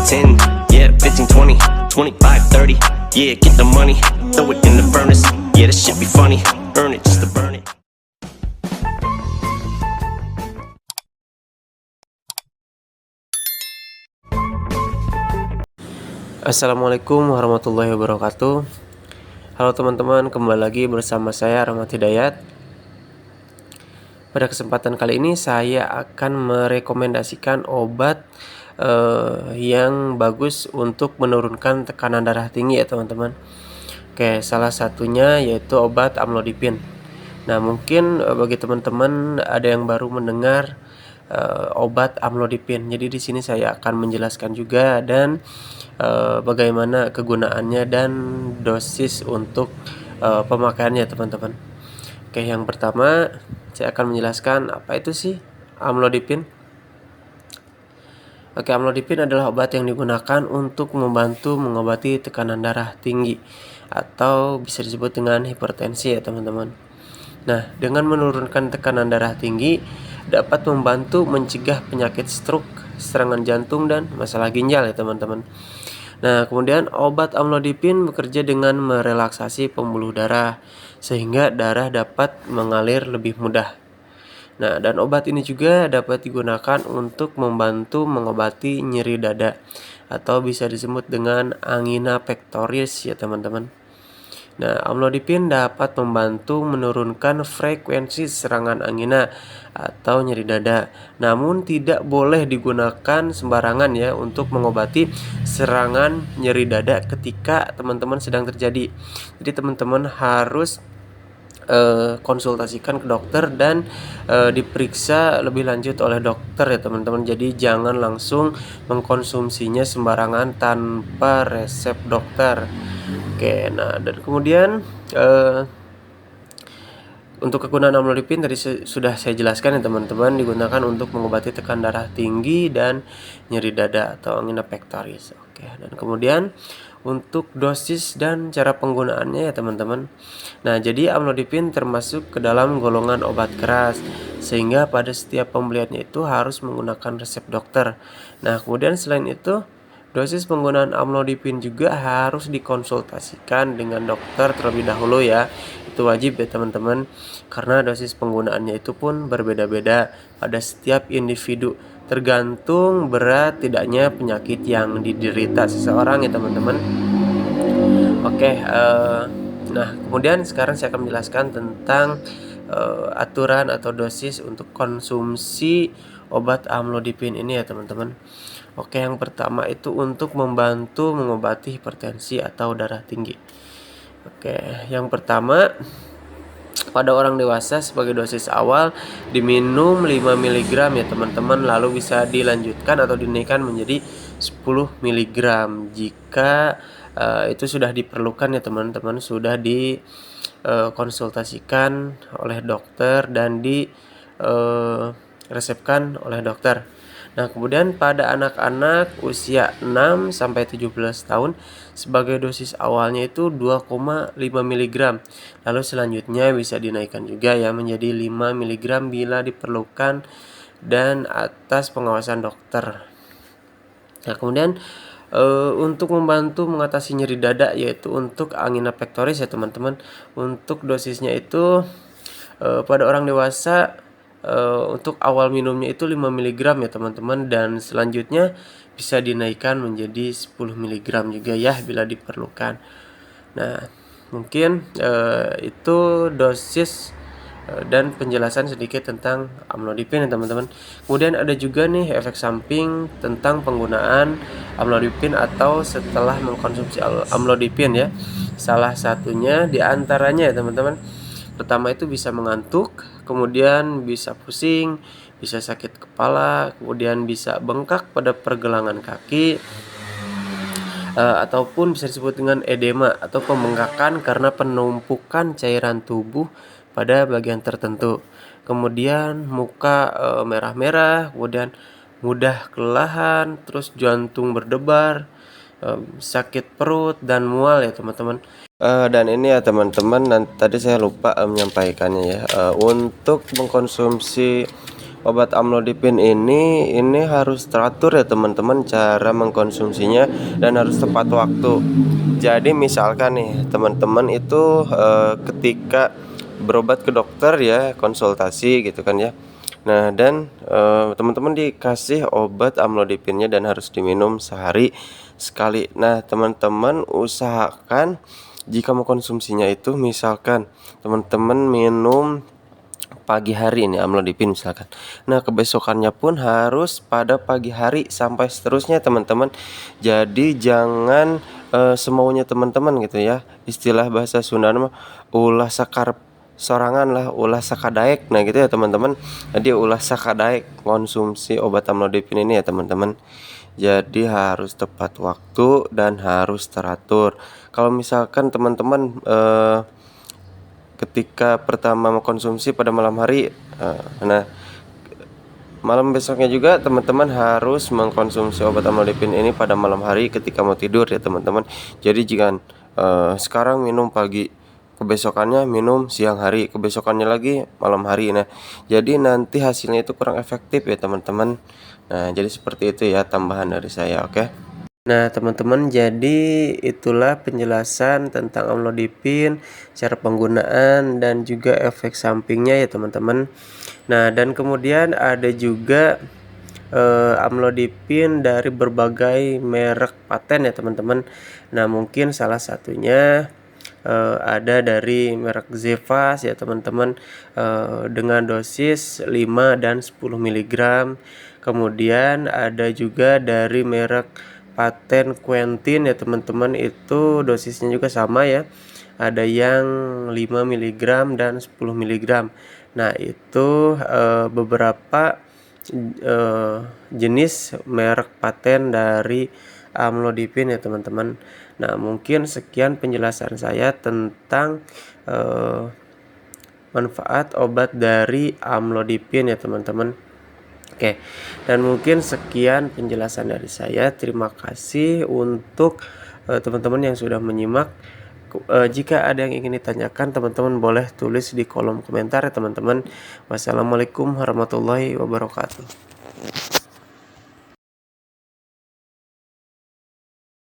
10, yeah, 15, 20, 25, 30. Yeah, get the money, throw it in the furnace. Yeah, this shit be funny, earn it just to burn it. Assalamualaikum warahmatullahi wabarakatuh. Halo teman-teman, kembali lagi bersama saya Rahmat Hidayat. Pada kesempatan kali ini saya akan merekomendasikan obat yang bagus untuk menurunkan tekanan darah tinggi ya teman-teman. Oke, salah satunya yaitu obat amlodipin. Nah, mungkin bagi teman-teman ada yang baru mendengar obat amlodipin. Jadi di sini saya akan menjelaskan juga dan bagaimana kegunaannya dan dosis untuk pemakaiannya teman-teman. Oke, yang pertama saya akan menjelaskan apa itu sih amlodipin. Oke, amlodipin adalah obat yang digunakan untuk membantu mengobati tekanan darah tinggi atau bisa disebut dengan hipertensi ya teman-teman. Nah, dengan menurunkan tekanan darah tinggi dapat membantu mencegah penyakit stroke, serangan jantung, dan masalah ginjal ya teman-teman. Nah, kemudian obat amlodipin bekerja dengan merelaksasi pembuluh darah sehingga darah dapat mengalir lebih mudah. Nah, dan obat ini juga dapat digunakan untuk membantu mengobati nyeri dada atau bisa disebut dengan angina pectoris ya teman-teman. Nah, amlodipin dapat membantu menurunkan frekuensi serangan angina atau nyeri dada. Namun tidak boleh digunakan sembarangan ya untuk mengobati serangan nyeri dada ketika teman-teman sedang terjadi. Jadi teman-teman harus konsultasikan ke dokter dan diperiksa lebih lanjut oleh dokter ya teman-teman. Jadi jangan langsung mengkonsumsinya sembarangan tanpa resep dokter. Oke, nah dan kemudian untuk kegunaan amlodipin tadi sudah saya jelaskan ya teman-teman, digunakan untuk mengobati tekanan darah tinggi dan nyeri dada atau angina pectoris. Oke, dan kemudian untuk dosis dan cara penggunaannya ya teman-teman. Nah, jadi amlodipin termasuk ke dalam golongan obat keras sehingga pada setiap pembeliannya itu harus menggunakan resep dokter. Nah, kemudian selain itu dosis penggunaan amlodipin juga harus dikonsultasikan dengan dokter terlebih dahulu ya. Itu wajib ya teman-teman, karena dosis penggunaannya itu pun berbeda-beda pada setiap individu, tergantung berat tidaknya penyakit yang diderita seseorang ya teman-teman. Oke, nah kemudian sekarang saya akan menjelaskan tentang aturan atau dosis untuk konsumsi obat amlodipin ini ya teman-teman. Oke, yang pertama itu untuk membantu mengobati hipertensi atau darah tinggi. Oke, yang pertama pada orang dewasa sebagai dosis awal diminum 5 mg ya teman-teman, lalu bisa dilanjutkan atau dinaikkan menjadi 10 mg jika itu sudah diperlukan ya teman-teman, sudah dikonsultasikan oleh dokter dan diresepkan oleh dokter. Nah, kemudian pada anak-anak usia 6 sampai 17 tahun sebagai dosis awalnya itu 2,5 mg. Lalu selanjutnya bisa dinaikkan juga ya menjadi 5 mg bila diperlukan dan atas pengawasan dokter. Nah, kemudian untuk membantu mengatasi nyeri dada yaitu untuk angina pectoris ya teman-teman. Untuk dosisnya itu pada orang dewasa untuk awal minumnya itu 5 mg ya teman-teman, dan selanjutnya bisa dinaikkan menjadi 10 mg juga ya bila diperlukan. Nah, mungkin itu dosis dan penjelasan sedikit tentang amlodipin ya teman-teman. Kemudian ada juga nih efek samping tentang penggunaan amlodipin atau setelah mengkonsumsi amlodipin ya. Salah satunya diantaranya ya teman-teman, pertama itu bisa mengantuk, kemudian bisa pusing, bisa sakit kepala, kemudian bisa bengkak pada pergelangan kaki, ataupun bisa disebut dengan edema atau pembengkakan karena penumpukan cairan tubuh pada bagian tertentu. Kemudian muka merah-merah, kemudian mudah kelelahan, terus jantung berdebar, sakit perut dan mual ya teman-teman. Dan ini ya teman-teman, tadi saya lupa menyampaikannya ya, untuk mengkonsumsi obat amlodipin ini harus teratur ya teman-teman cara mengkonsumsinya dan harus tepat waktu. Jadi misalkan nih teman-teman itu ketika berobat ke dokter ya, konsultasi gitu kan ya. Nah, dan teman-teman dikasih obat amlodipinnya dan harus diminum sehari sekali. Nah, teman-teman usahakan jika mengkonsumsinya itu misalkan teman-teman minum pagi hari ini amlodipin misalkan. Nah, kebesokannya pun harus pada pagi hari sampai seterusnya teman-teman. Jadi jangan semaunya teman-teman gitu ya. Istilah bahasa Sunda mah ulah sakar sorangan lah, ulah sakadaek. Nah, gitu ya teman-teman. Jadi ulah sakadaek konsumsi obat amlodipin ini ya teman-teman. Jadi harus tepat waktu dan harus teratur. Kalau misalkan teman-teman ketika pertama mengkonsumsi pada malam hari, nah malam besoknya juga teman-teman harus mengkonsumsi obat amlodipin ini pada malam hari ketika mau tidur ya teman-teman. Jadi jika sekarang minum pagi, kebesokannya minum siang hari, kebesokannya lagi malam hari. Nah, jadi nanti hasilnya itu kurang efektif ya teman-teman. Nah, jadi seperti itu ya tambahan dari saya, oke? Nah, teman-teman, jadi itulah penjelasan tentang amlodipin, cara penggunaan dan juga efek sampingnya ya, teman-teman. Nah, dan kemudian ada juga amlodipin dari berbagai merek paten ya, teman-teman. Nah, mungkin salah satunya ada dari merek Zevas ya, teman-teman, dengan dosis 5 dan 10 mg. Kemudian ada juga dari merek paten Quentin ya teman-teman, itu dosisnya juga sama ya, ada yang 5 mg dan 10 mg. Nah, itu beberapa jenis merek paten dari amlodipin ya teman-teman. Nah, mungkin sekian penjelasan saya tentang manfaat obat dari amlodipin ya teman-teman. Oke, dan mungkin sekian penjelasan dari saya. Terima kasih untuk teman-teman yang sudah menyimak. Jika ada yang ingin ditanyakan, teman-teman boleh tulis di kolom komentar ya teman-teman. Wassalamualaikum warahmatullahi wabarakatuh.